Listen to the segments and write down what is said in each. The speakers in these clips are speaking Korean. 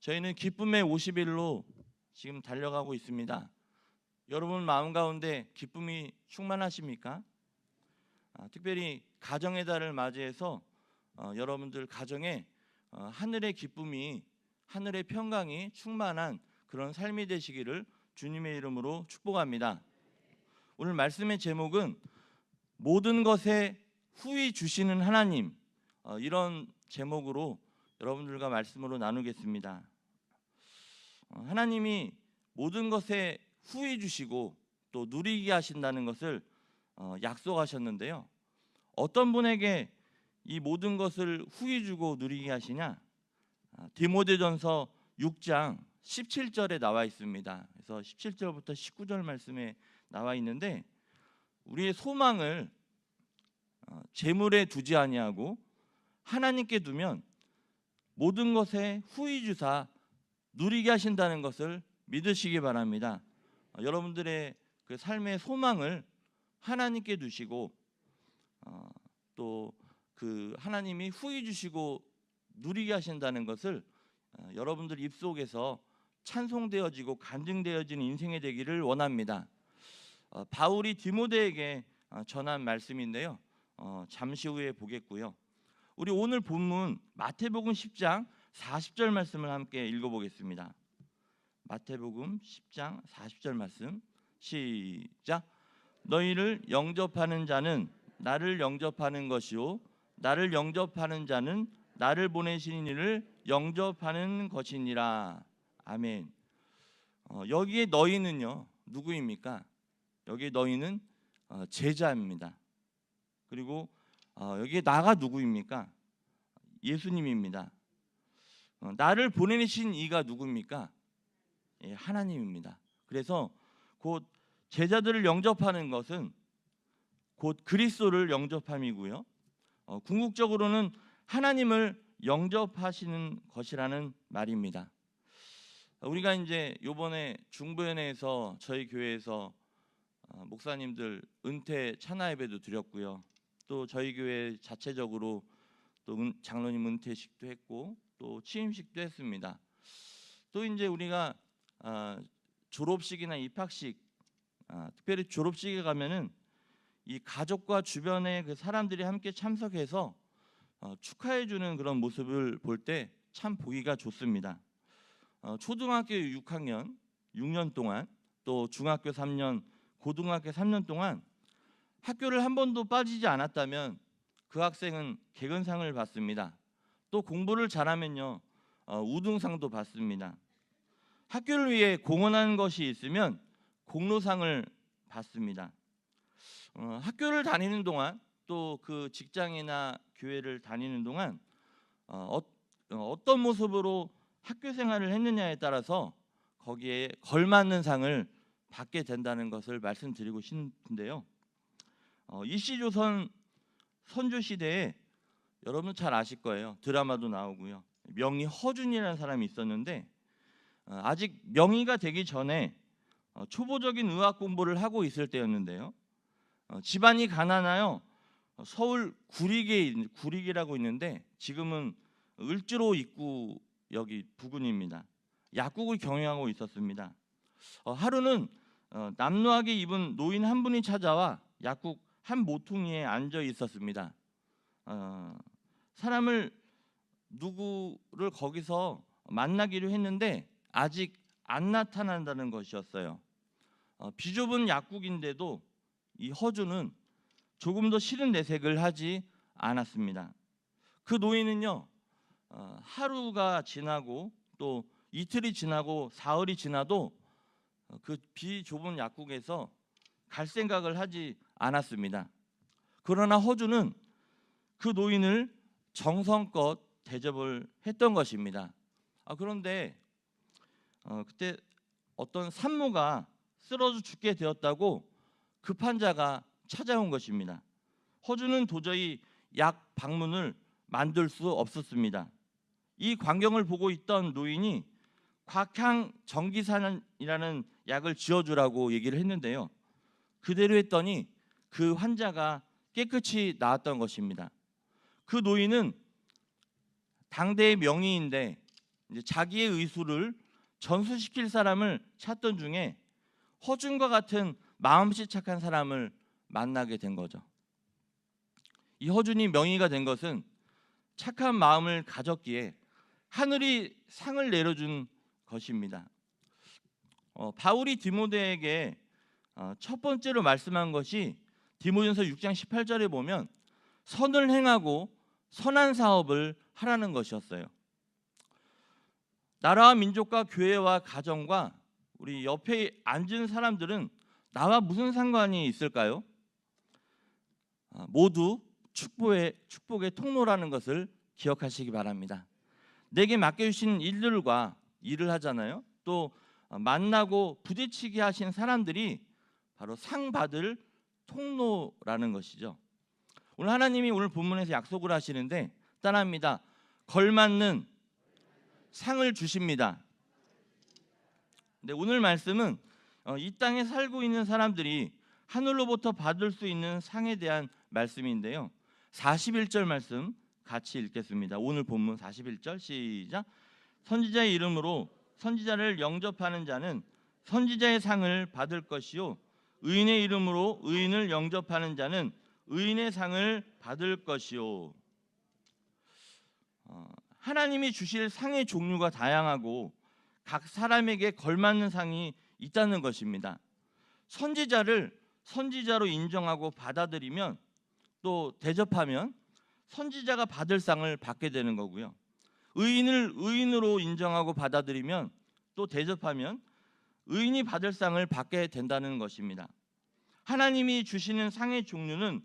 저희는 기쁨의 50일로 지금 달려가고 있습니다. 여러분 마음 가운데 기쁨이 충만하십니까? 특별히 가정의 달을 맞이해서 여러분들 가정에 하늘의 기쁨이, 하늘의 평강이 충만한 그런 삶이 되시기를 주님의 이름으로 축복합니다. 오늘 말씀의 제목은 모든 것에 후히 주시는 하나님, 이런 제목으로 여러분들과 말씀으로 나누겠습니다. 하나님이 모든 것에 후히 주시고 또 누리게 하신다는 것을 약속하셨는데요. 어떤 분에게 이 모든 것을 후히 주고 누리게 하시냐? 디모데전서 6장 17절에 나와 있습니다. 그래서 17절부터 19절 말씀에 나와 있는데, 우리의 소망을 재물에 두지 아니하고 하나님께 두면 모든 것에 후히 주사 누리게 하신다는 것을 믿으시기 바랍니다. 여러분들의 그 삶의 소망을 하나님께 두시고 또 그 하나님이 후히 주시고 누리게 하신다는 것을 여러분들 입속에서 찬송되어지고 간증되어지는 인생이 되기를 원합니다. 바울이 디모데에게 전한 말씀인데요. 잠시 후에 보겠고요. 우리 오늘 본문 마태복음 10장 40절 말씀을 함께 읽어보겠습니다. 마태복음 10장 40절 말씀 시작. 너희를 영접하는 자는 나를 영접하는 것이요 나를 영접하는 자는 나를 보내신 이를 영접하는 것이니라. 아멘. 여기에 너희는요 누구입니까? 여기 너희는 제자입니다. 그리고 여기에 나가 누구입니까? 예수님입니다. 나를 보내신 이가 누구입니까? 하나님입니다. 그래서 곧 제자들을 영접하는 것은 곧 그리스도를 영접함이고요. 궁극적으로는 하나님을 영접하시는 것이라는 말입니다. 우리가 이제 요번에 중보연회에서 저희 교회에서 목사님들 은퇴 찬화 예배도 드렸고요. 또 저희 교회 자체적으로 또 장로님 은퇴식도 했고 또 취임식도 했습니다. 또 이제 우리가 졸업식이나 입학식, 특별히 졸업식에 가면은 이 가족과 주변의 그 사람들이 함께 참석해서 축하해 주는 그런 모습을 볼 때 참 보기가 좋습니다. 초등학교 6학년 6년 동안, 또 중학교 3년, 고등학교 3년 동안 학교를 한 번도 빠지지 않았다면 그 학생은 개근상을 받습니다. 또 공부를 잘하면요 우등상도 받습니다. 학교를 위해 공헌한 것이 있으면 공로상을 받습니다. 학교를 다니는 동안, 또 그 직장이나 교회를 다니는 동안 어떤 모습으로 학교 생활을 했느냐에 따라서 거기에 걸맞는 상을 받게 된다는 것을 말씀드리고 싶은데요. 이시조선 선조 시대에 여러분 잘 아실 거예요. 드라마도 나오고요. 명의 허준이라는 사람이 있었는데 아직 명의가 되기 전에 초보적인 의학 공부를 하고 있을 때였는데요. 집안이 가난하여 서울 구리기라고 있는데 지금은 을지로 입구 여기 부근입니다. 약국을 경영하고 있었습니다. 하루는 남루하게 입은 노인 한 분이 찾아와 약국 한 모퉁이에 앉아 있었습니다. 사람을 누구를 거기서 만나기로 했는데 아직 안 나타난다는 것이었어요. 비좁은 약국인데도 이 허주는 조금 더 싫은 내색을 하지 않았습니다. 그 노인은요 하루가 지나고 또 이틀이 지나고 사흘이 지나도 그 비좁은 약국에서 갈 생각을 하지 않았습니다. 그러나 허주는 그 노인을 정성껏 대접을 했던 것입니다. 그런데 그때 어떤 산모가 쓰러져 죽게 되었다고 급한 자가 찾아온 것입니다. 허주는 도저히 약 방문을 만들 수 없었습니다. 이 광경을 보고 있던 노인이 곽향 정기산이라는 약을 지어주라고 얘기를 했는데요. 그대로 했더니 그 환자가 깨끗이 나았던 것입니다. 그 노인은 당대의 명의인데 이제 자기의 의술을 전수시킬 사람을 찾던 중에 허준과 같은 마음씨 착한 사람을 만나게 된 거죠. 이 허준이 명의가 된 것은 착한 마음을 가졌기에 하늘이 상을 내려준 것입니다. 바울이 디모데에게 첫 번째로 말씀한 것이 디모데전서 6장 18절에 보면 선을 행하고 선한 사업을 하라는 것이었어요. 나라와 민족과 교회와 가정과 우리 옆에 앉은 사람들은 나와 무슨 상관이 있을까요? 모두 축복의 통로라는 것을 기억하시기 바랍니다. 내게 맡겨주신 일들과 일을 하잖아요. 또 만나고 부딪히게 하신 사람들이 바로 상 받을 통로라는 것이죠. 오늘 하나님이 오늘 본문에서 약속을 하시는데 따라합니다. 걸맞는 상을 주십니다. 네, 오늘 말씀은 이 땅에 살고 있는 사람들이 하늘로부터 받을 수 있는 상에 대한 말씀인데요. 41절 말씀 같이 읽겠습니다. 오늘 본문 41절 시작. 선지자의 이름으로 선지자를 영접하는 자는 선지자의 상을 받을 것이요 의인의 이름으로 의인을 영접하는 자는 의인의 상을 받을 것이요. 하나님이 주실 상의 종류가 다양하고 각 사람에게 걸맞는 상이 있다는 것입니다. 선지자를 선지자로 인정하고 받아들이면 또 대접하면 선지자가 받을 상을 받게 되는 거고요. 의인을 의인으로 인정하고 받아들이면 또 대접하면 의인이 받을 상을 받게 된다는 것입니다. 하나님이 주시는 상의 종류는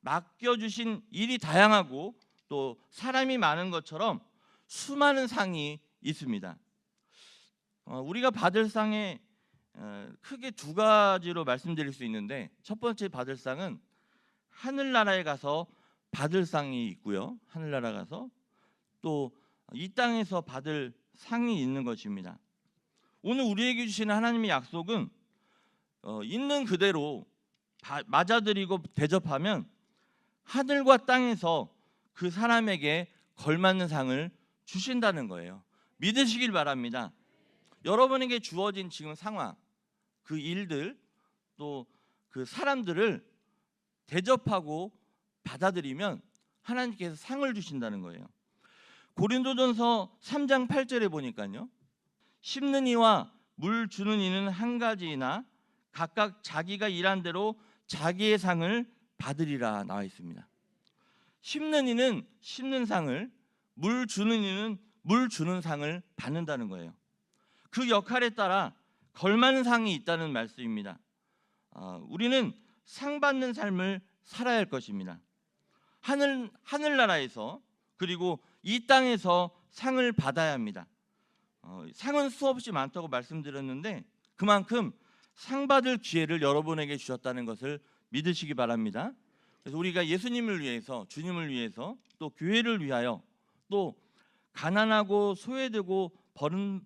맡겨주신 일이 다양하고 또 사람이 많은 것처럼 수많은 상이 있습니다. 우리가 받을 상에 크게 두 가지로 말씀드릴 수 있는데 첫 번째 받을 상은 하늘나라에 가서 받을 상이 있고요. 하늘나라 가서 또 이 땅에서 받을 상이 있는 것입니다. 오늘 우리에게 주시는 하나님의 약속은 있는 그대로 맞아들이고 대접하면 하늘과 땅에서 그 사람에게 걸맞는 상을 주신다는 거예요. 믿으시길 바랍니다. 여러분에게 주어진 지금 상황, 그 일들, 또 그 사람들을 대접하고 받아들이면 하나님께서 상을 주신다는 거예요. 고린도전서 3장 8절에 보니까요. 심는 이와 물 주는 이는 한 가지이나 각각 자기가 일한 대로 자기의 상을 받으리라 나와 있습니다. 심는 이는 심는 상을, 물 주는 이는 물 주는 상을 받는다는 거예요. 그 역할에 따라 걸맞는 상이 있다는 말씀입니다. 우리는 상 받는 삶을 살아야 할 것입니다. 하늘나라에서 그리고 이 땅에서 상을 받아야 합니다. 상은 수없이 많다고 말씀드렸는데 그만큼 상 받을 기회를 여러분에게 주셨다는 것을 믿으시기 바랍니다. 그래서 우리가 예수님을 위해서, 주님을 위해서, 또 교회를 위하여, 또 가난하고 소외되고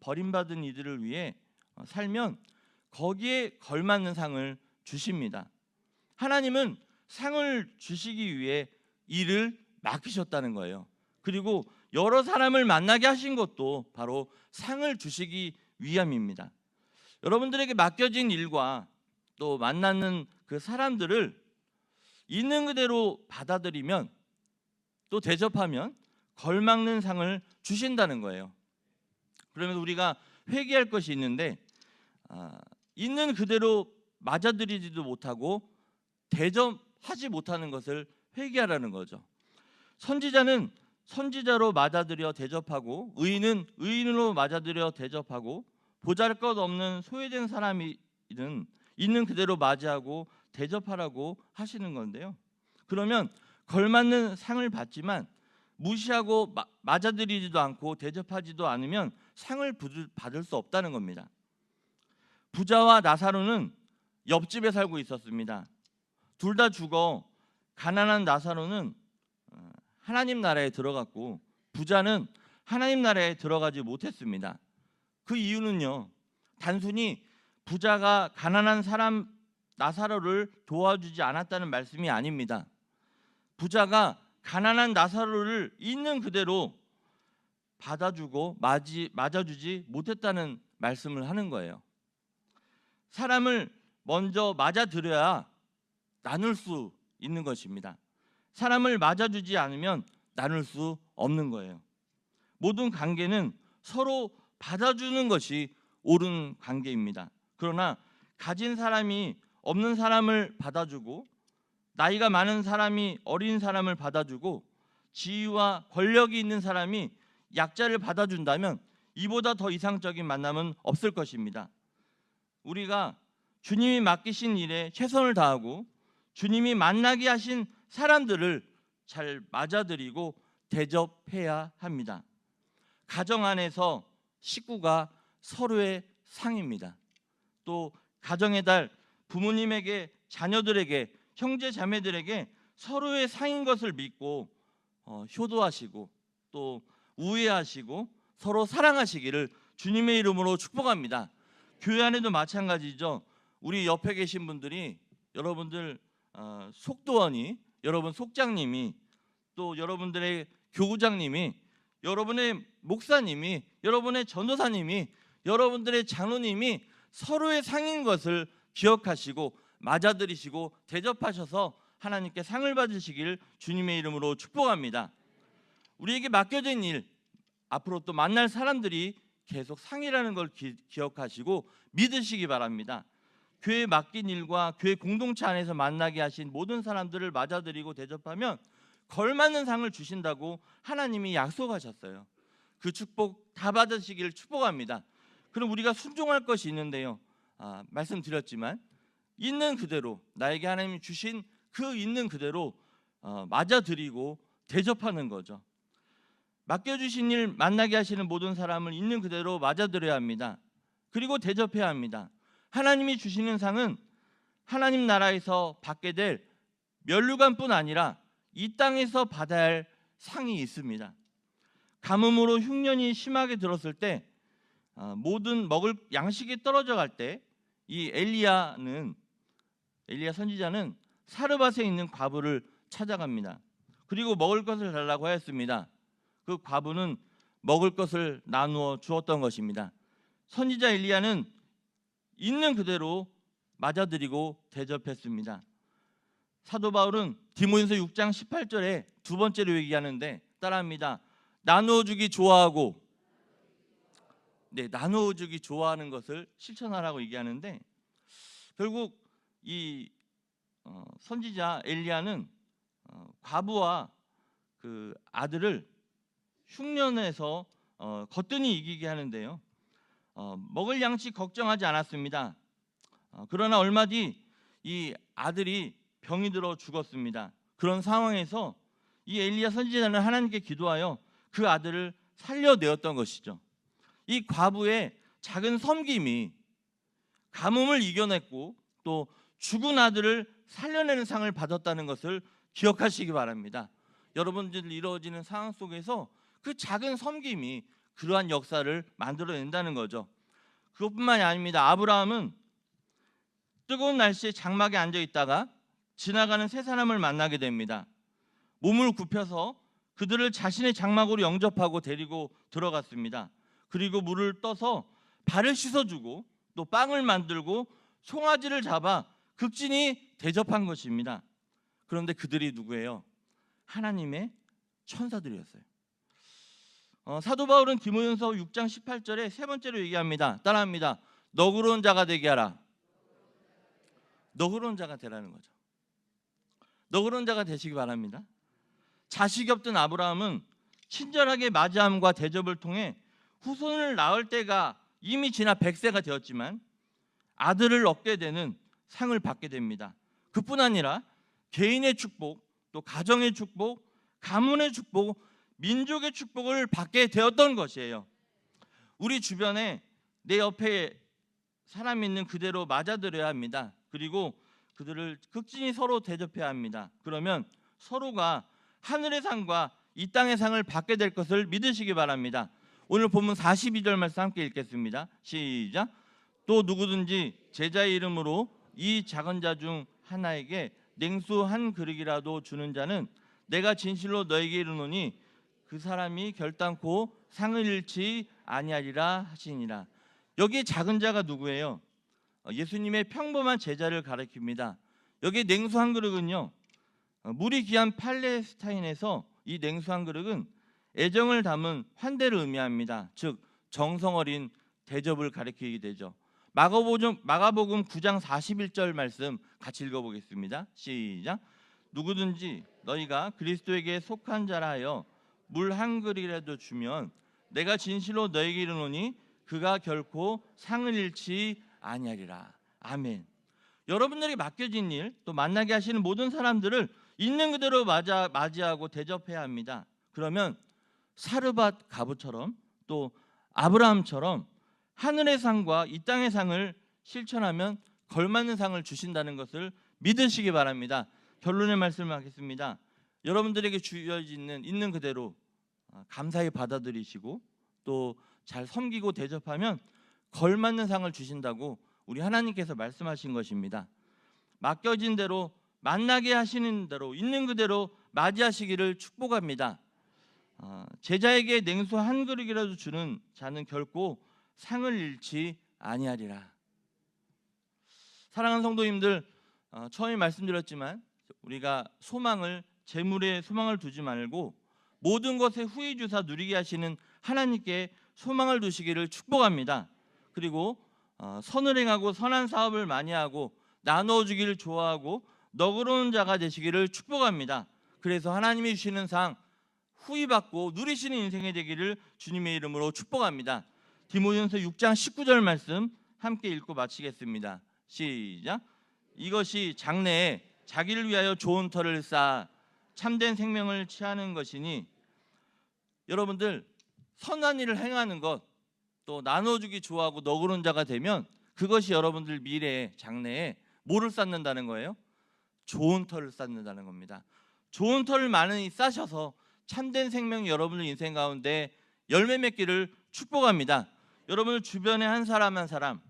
버림받은 이들을 위해 살면 거기에 걸맞는 상을 주십니다. 하나님은 상을 주시기 위해 일을 맡기셨다는 거예요. 그리고 여러 사람을 만나게 하신 것도 바로 상을 주시기 위함입니다. 여러분들에게 맡겨진 일과 또 만나는 그 사람들을 있는 그대로 받아들이면 또 대접하면 걸맞는 상을 주신다는 거예요. 그러면 우리가 회개할 것이 있는데 있는 그대로 맞아들이지도 못하고 대접하지 못하는 것을 회개하라는 거죠. 선지자는 선지자로 맞아들여 대접하고 의인은 의인으로 맞아들여 대접하고 보잘것없는 소외된 사람이든 있는 그대로 맞이하고 대접하라고 하시는 건데요. 그러면 걸맞는 상을 받지만 무시하고 맞아들이지도 않고 대접하지도 않으면 상을 받을 수 없다는 겁니다. 부자와 나사로는 옆집에 살고 있었습니다. 둘 다 죽어 가난한 나사로는 하나님 나라에 들어갔고 부자는 하나님 나라에 들어가지 못했습니다. 그 이유는요. 단순히 부자가 가난한 사람 나사로를 도와주지 않았다는 말씀이 아닙니다. 부자가 가난한 나사로를 있는 그대로 받아주고 맞아주지 못했다는 말씀을 하는 거예요. 사람을 먼저 맞아들여야 나눌 수 있는 것입니다. 사람을 맞아주지 않으면 나눌 수 없는 거예요. 모든 관계는 서로 받아주는 것이 옳은 관계입니다. 그러나 가진 사람이 없는 사람을 받아주고, 나이가 많은 사람이 어린 사람을 받아주고, 지위와 권력이 있는 사람이 약자를 받아준다면 이보다 더 이상적인 만남은 없을 것입니다. 우리가 주님이 맡기신 일에 최선을 다하고 주님이 만나게 하신 사람들을 잘 맞아들이고 대접해야 합니다. 가정 안에서 식구가 서로의 상입니다. 또 가정의 달, 부모님에게, 자녀들에게, 형제 자매들에게 서로의 상인 것을 믿고 효도하시고 또 우애하시고 서로 사랑하시기를 주님의 이름으로 축복합니다. 교회 안에도 마찬가지죠. 우리 옆에 계신 분들이, 여러분들 속도원이, 여러분 속장님이, 또 여러분들의 교구장님이, 여러분의 목사님이, 여러분의 전도사님이, 여러분들의 장로님이 서로의 상인 것을 기억하시고 맞아들이시고 대접하셔서 하나님께 상을 받으시길 주님의 이름으로 축복합니다. 우리에게 맡겨진 일, 앞으로 또 만날 사람들이 계속 상이라는 걸 기억하시고 믿으시기 바랍니다. 교회에 맡긴 일과 교회 공동체 안에서 만나게 하신 모든 사람들을 맞아들이고 대접하면 걸맞는 상을 주신다고 하나님이 약속하셨어요. 그 축복 다 받으시길 축복합니다. 그럼 우리가 순종할 것이 있는데요. 말씀드렸지만 있는 그대로, 나에게 하나님이 주신 그 있는 그대로 맞아들이고 대접하는 거죠. 맡겨주신 일, 만나게 하시는 모든 사람을 있는 그대로 맞아들여야 합니다. 그리고 대접해야 합니다. 하나님이 주시는 상은 하나님 나라에서 받게 될 면류관뿐 아니라 이 땅에서 받아야 할 상이 있습니다. 가뭄으로 흉년이 심하게 들었을 때, 모든 먹을 양식이 떨어져 갈 때 이 엘리야 선지자는 사르밧에 있는 과부를 찾아갑니다. 그리고 먹을 것을 달라고 하였습니다. 그 과부는 먹을 것을 나누어 주었던 것입니다. 선지자 엘리야는 있는 그대로 맞아들이고 대접했습니다. 사도 바울은 디모데전서 6장 18절에 두 번째로 얘기하는데 따라합니다. 나누어 주기 좋아하고, 나누어 주기 좋아하는 것을 실천하라고 얘기하는데, 결국 이 선지자 엘리야는 과부와 그 아들을 흉년에서 거뜬히 이기게 하는데요. 먹을 양식 걱정하지 않았습니다. 그러나 얼마 뒤 이 아들이 병이 들어 죽었습니다. 그런 상황에서 이 엘리야 선지자는 하나님께 기도하여 그 아들을 살려내었던 것이죠. 이 과부의 작은 섬김이 가뭄을 이겨냈고 또 죽은 아들을 살려내는 상을 받았다는 것을 기억하시기 바랍니다. 여러분들 이루어지는 상황 속에서 그 작은 섬김이 그러한 역사를 만들어낸다는 거죠. 그것뿐만이 아닙니다. 아브라함은 뜨거운 날씨에 장막에 앉아 있다가 지나가는 세 사람을 만나게 됩니다. 몸을 굽혀서 그들을 자신의 장막으로 영접하고 데리고 들어갔습니다. 그리고 물을 떠서 발을 씻어주고 또 빵을 만들고 송아지를 잡아 극진히 대접한 것입니다. 그런데 그들이 누구예요? 하나님의 천사들이었어요. 사도 바울은 디모데전서 6장 18절에 세 번째로 얘기합니다. 따라합니다. 너그러운 자가 되게 하라. 너그러운 자가 되라는 거죠. 너그러운 자가 되시기 바랍니다. 자식이 없던 아브라함은 친절하게 맞이함과 대접을 통해 후손을 낳을 때가 이미 지나 100세가 되었지만 아들을 얻게 되는 상을 받게 됩니다. 그뿐 아니라 개인의 축복, 또 가정의 축복, 가문의 축복, 민족의 축복을 받게 되었던 것이에요. 우리 주변에 내 옆에 사람이 있는 그대로 맞아들여야 합니다. 그리고 그들을 극진히 서로 대접해야 합니다. 그러면 서로가 하늘의 상과 이 땅의 상을 받게 될 것을 믿으시기 바랍니다. 오늘 본문 42절 말씀 함께 읽겠습니다. 시작. 또 누구든지 제자의 이름으로 이 작은 자 중 하나에게 냉수 한 그릇이라도 주는 자는 내가 진실로 너에게 이르노니 그 사람이 결단코 상을 잃지 아니하리라 하시니라. 여기 작은 자가 누구예요? 예수님의 평범한 제자를 가리킵니다. 여기 냉수 한 그릇은요, 물이 귀한 팔레스타인에서 이 냉수 한 그릇은 애정을 담은 환대를 의미합니다. 즉 정성 어린 대접을 가리키게 되죠. 마가복음 9장 41절 말씀 같이 읽어보겠습니다. 시작. 누구든지 너희가 그리스도에게 속한 자라 하여 물 한 그릇이라도 주면 내가 진실로 너에게 이르노니 그가 결코 상을 잃지 아니하리라. 아멘. 여러분들이 맡겨진 일, 또 만나게 하시는 모든 사람들을 있는 그대로 맞이하고 대접해야 합니다. 그러면 사르밧 가부처럼 또 아브라함처럼 하늘의 상과 이 땅의 상을 실천하면 걸맞는 상을 주신다는 것을 믿으시기 바랍니다. 결론의 말씀을 하겠습니다. 여러분들에게 주어지는 있는 그대로 감사히 받아들이시고 또 잘 섬기고 대접하면 걸맞는 상을 주신다고 우리 하나님께서 말씀하신 것입니다. 맡겨진 대로, 만나게 하시는 대로, 있는 그대로 맞이하시기를 축복합니다. 제자에게 냉수 한 그릇이라도 주는 자는 결코 상을 잃지 아니하리라. 사랑하는 성도님들, 처음에 말씀드렸지만 우리가 소망을, 재물에 소망을 두지 말고 모든 것에 후히 주사 누리게 하시는 하나님께 소망을 두시기를 축복합니다. 그리고 선을 행하고 선한 사업을 많이 하고 나누어 주기를 좋아하고 너그러운 자가 되시기를 축복합니다. 그래서 하나님이 주시는 상 후히 받고 누리시는 인생이 되기를 주님의 이름으로 축복합니다. 디모데전서 6장 19절 말씀 함께 읽고 마치겠습니다. 시작. 이것이 장래에 자기를 위하여 좋은 터를 쌓아 참된 생명을 취하는 것이니, 여러분들 선한 일을 행하는 것, 또 나눠주기 좋아하고 너그러운 자가 되면 그것이 여러분들 미래에, 장래에 뭐를 쌓는다는 거예요? 좋은 터를 쌓는다는 겁니다. 좋은 터를 많이 쌓으셔서 참된 생명이 여러분들 인생 가운데 열매 맺기를 축복합니다. 여러분들 주변에 한 사람 한 사람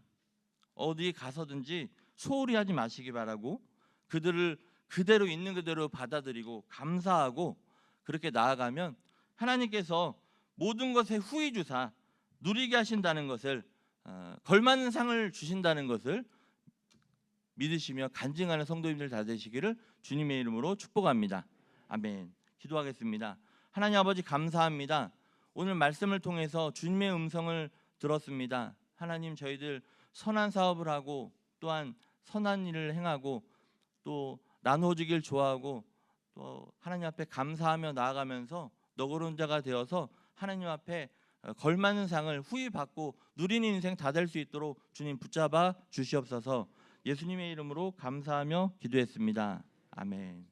어디 가서든지 소홀히 하지 마시기 바라고, 그들을 그대로 있는 그대로 받아들이고 감사하고 그렇게 나아가면 하나님께서 모든 것에 후히 주사 누리게 하신다는 것을, 걸맞는 상을 주신다는 것을 믿으시며 간증하는 성도님들 다 되시기를 주님의 이름으로 축복합니다. 아멘. 기도하겠습니다. 하나님 아버지, 감사합니다. 오늘 말씀을 통해서 주님의 음성을 들었습니다. 하나님, 저희들 선한 사업을 하고 또한 선한 일을 행하고 또 나누어 주길 좋아하고 또 하나님 앞에 감사하며 나아가면서 너그러운 자가 되어서 하나님 앞에 걸맞는 상을 후히 받고 누리는 인생 다 될 수 있도록 주님 붙잡아 주시옵소서. 예수님의 이름으로 감사하며 기도했습니다. 아멘.